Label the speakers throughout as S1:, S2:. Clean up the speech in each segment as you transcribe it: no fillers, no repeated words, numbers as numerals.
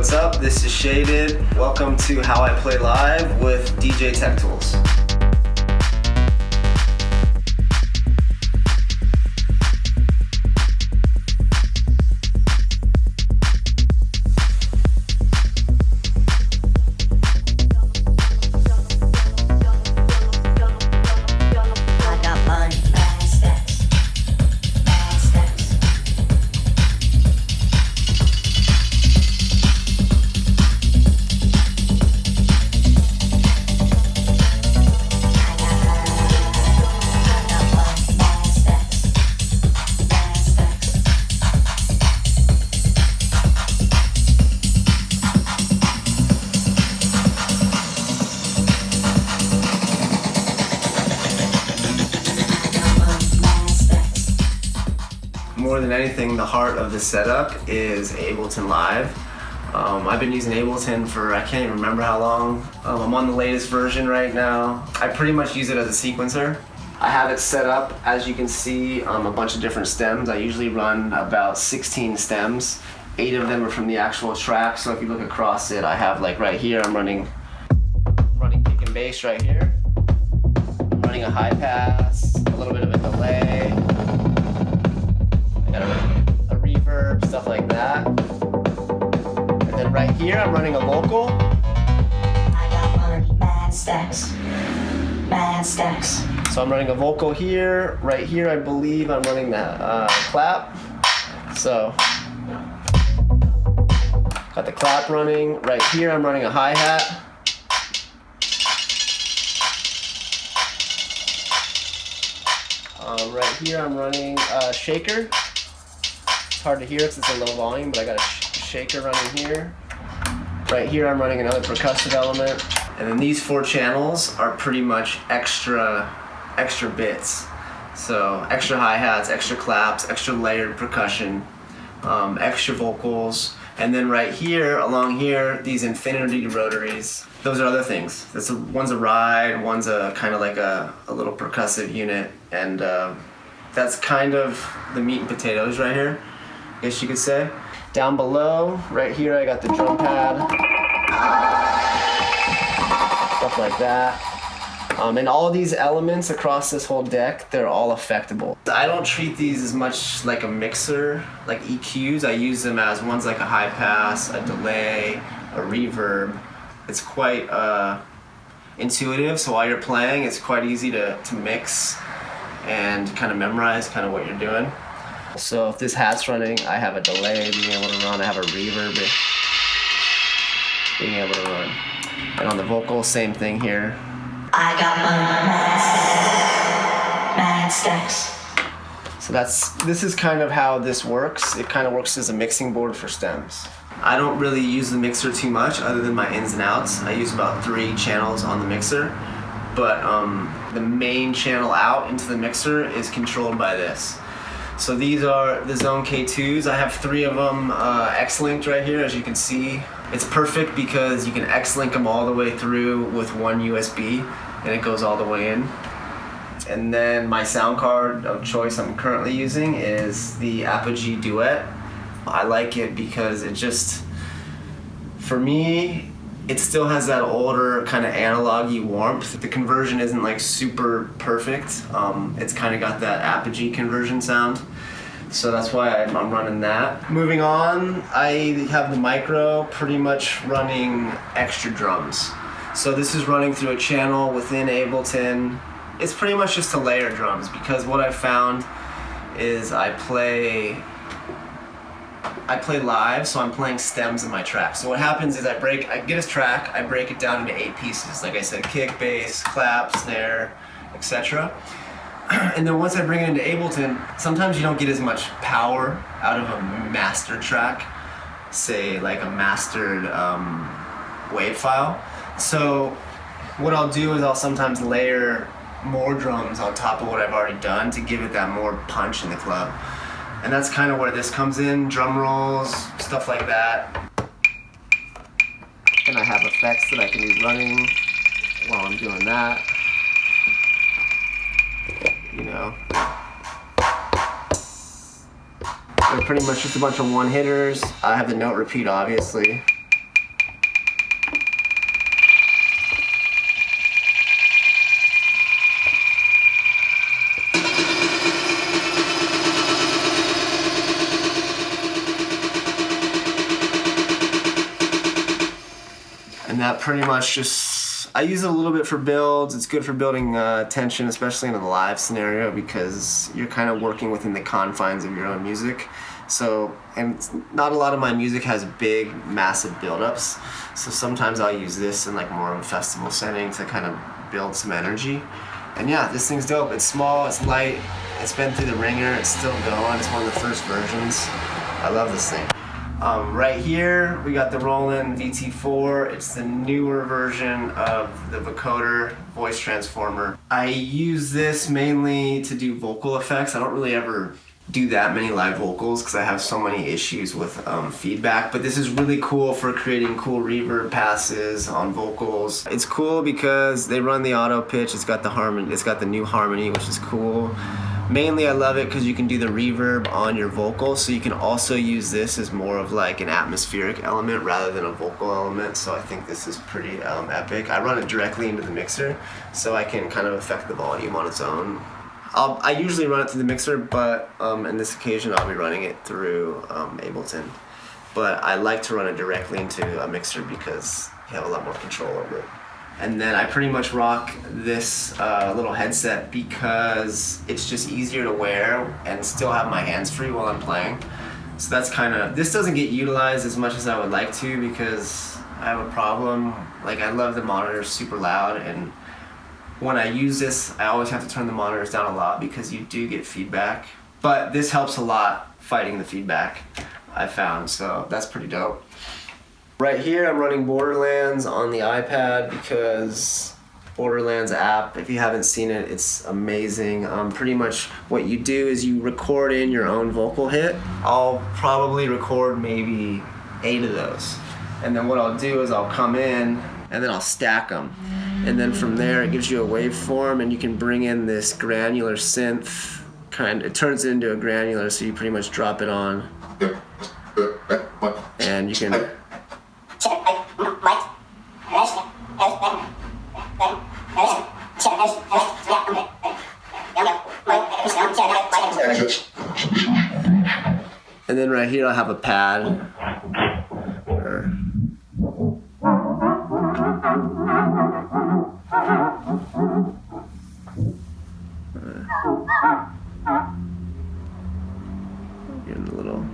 S1: what's up? This is Shaded. Welcome to How I Play Live with DJ Tech Tools. More than anything, the heart of the setup is Ableton Live. I've been using Ableton for, I can't even remember how long. I'm on the latest version right now. I pretty much use it as a sequencer. I have it set up, as you can see, a bunch of different stems. I usually run about 16 stems. 8 of them are from the actual track, so if you look across it, I have like right here, I'm running kick and bass right here. I'm running a high pass, a little bit of a delay. Got a reverb, stuff like that. And then right here, I'm running a vocal.
S2: I got money, mad stacks. Mad stacks.
S1: So I'm running a vocal here. Right here, I believe I'm running the clap. So, got the clap running. Right here, I'm running a hi-hat. Right here, I'm running a shaker. It's hard to hear because it's a low volume, but I got a shaker running here. Right here I'm running another percussive element. And then these 4 channels are pretty much extra bits. So extra hi-hats, extra claps, extra layered percussion, extra vocals. And then right here, along here, these infinity rotaries, those are other things. One's a ride, one's a kind of like a little percussive unit. And that's kind of the meat and potatoes right here, I guess you could say. Down below, right here, I got the drum pad, stuff like that. And all of these elements across this whole deck, they're all effectable. I don't treat these as much like a mixer, like EQs. I use them as one's like a high pass, a delay, a reverb. It's quite intuitive, so while you're playing, it's quite easy to mix and kind of memorize kind of what you're doing. So if this hat's running, I have a delay being able to run, I have a reverb being able to run. And on the vocal, same thing here.
S2: I got money, mad stacks.
S1: So this is kind of how this works. It kind of works as a mixing board for stems. I don't really use the mixer too much other than my ins and outs. I use about 3 channels on the mixer, but the main channel out into the mixer is controlled by this. So these are the Xone K2s. I have 3 of them X-linked right here, as you can see. It's perfect because you can X-link them all the way through with one USB, and it goes all the way in. And then my sound card of choice I'm currently using is the Apogee Duet. I like it because it just, for me, it still has that older kind of analog-y warmth. The conversion isn't like super perfect. It's kind of got that Apogee conversion sound. So that's why I'm running that. Moving on, I have the Mikro pretty much running extra drums. So this is running through a channel within Ableton. It's pretty much just to layer drums because what I found is I play live, so I'm playing stems in my track. So what happens is I get a track, I break it down into 8 pieces. Like I said, kick, bass, clap, snare, etc. And then once I bring it into Ableton, sometimes you don't get as much power out of a master track, say like a mastered wave file. So what I'll do is I'll sometimes layer more drums on top of what I've already done to give it that more punch in the club. And that's kind of where this comes in, drum rolls, stuff like that. And I have effects that I can be running while I'm doing that. You know. They're pretty much just a bunch of one-hitters. I have the note repeat, obviously. yeah, pretty much I use it a little bit for builds. It's good for building tension, especially in a live scenario, because you're kind of working within the confines of your own music. So, and not a lot of my music has big, massive build-ups. So sometimes I'll use this in like more of a festival setting to kind of build some energy. And yeah, this thing's dope. It's small, it's light, it's been through the ringer, it's still going. It's one of the first versions. I love this thing. Right here, we got the Roland VT4. It's the newer version of the vocoder voice transformer. I use this mainly to do vocal effects. I don't really ever do that many live vocals because I have so many issues with feedback, but this is really cool for creating cool reverb passes on vocals. It's cool because they run the auto pitch. It's got the harmony. It's got the new harmony, which is cool. Mainly I love it because you can do the reverb on your vocals, so you can also use this as more of like an atmospheric element rather than a vocal element. So I think this is pretty epic. I run it directly into the mixer, so I can kind of affect the volume on its own. I usually run it through the mixer, but in this occasion I'll be running it through Ableton. But I like to run it directly into a mixer because you have a lot more control over it. And then I pretty much rock this little headset because it's just easier to wear and still have my hands free while I'm playing. So that's kind of, this doesn't get utilized as much as I would like to because I have a problem. Like, I love the monitors super loud, and when I use this, I always have to turn the monitors down a lot because you do get feedback. But this helps a lot fighting the feedback, I found, so that's pretty dope. Right here, I'm running Borderlands on the iPad because Borderlands app, if you haven't seen it, it's amazing. Pretty much what you do is you record in your own vocal hit. I'll probably record maybe 8 of those. And then what I'll do is I'll come in and then I'll stack them. And then from there, it gives you a waveform, and you can bring in this granular synth it turns it into a granular, so you pretty much drop it on. And you can and then right here I'll have a pad. Getting a little.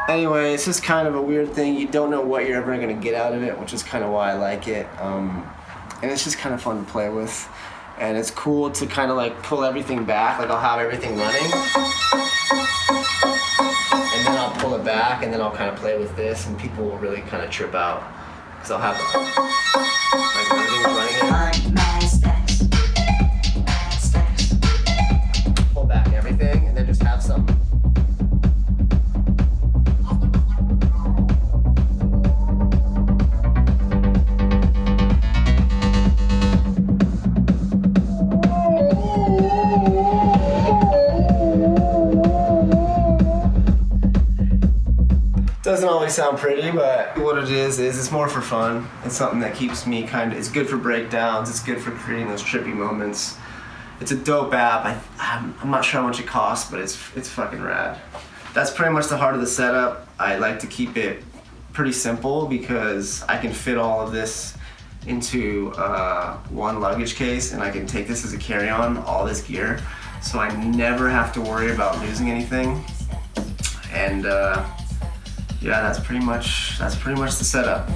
S1: Anyway, it's just kind of a weird thing. You don't know what you're ever going to get out of it, which is kind of why I like it. And it's just kind of fun to play with. And it's cool to kind of like pull everything back. Like, I'll have everything running, and then I'll pull it back, and then I'll kind of play with this, and people will really kind of trip out. Because I'll have like everything's running. Pull back everything, and then just have some. Doesn't always sound pretty, but what it is it's more for fun. It's something that keeps me it's good for breakdowns, it's good for creating those trippy moments. It's a dope app. I'm not sure how much it costs, but it's fucking rad. That's pretty much the heart of the setup. I like to keep it pretty simple because I can fit all of this into one luggage case, and I can take this as a carry-on, all this gear, so I never have to worry about losing anything. And yeah, that's pretty much the setup.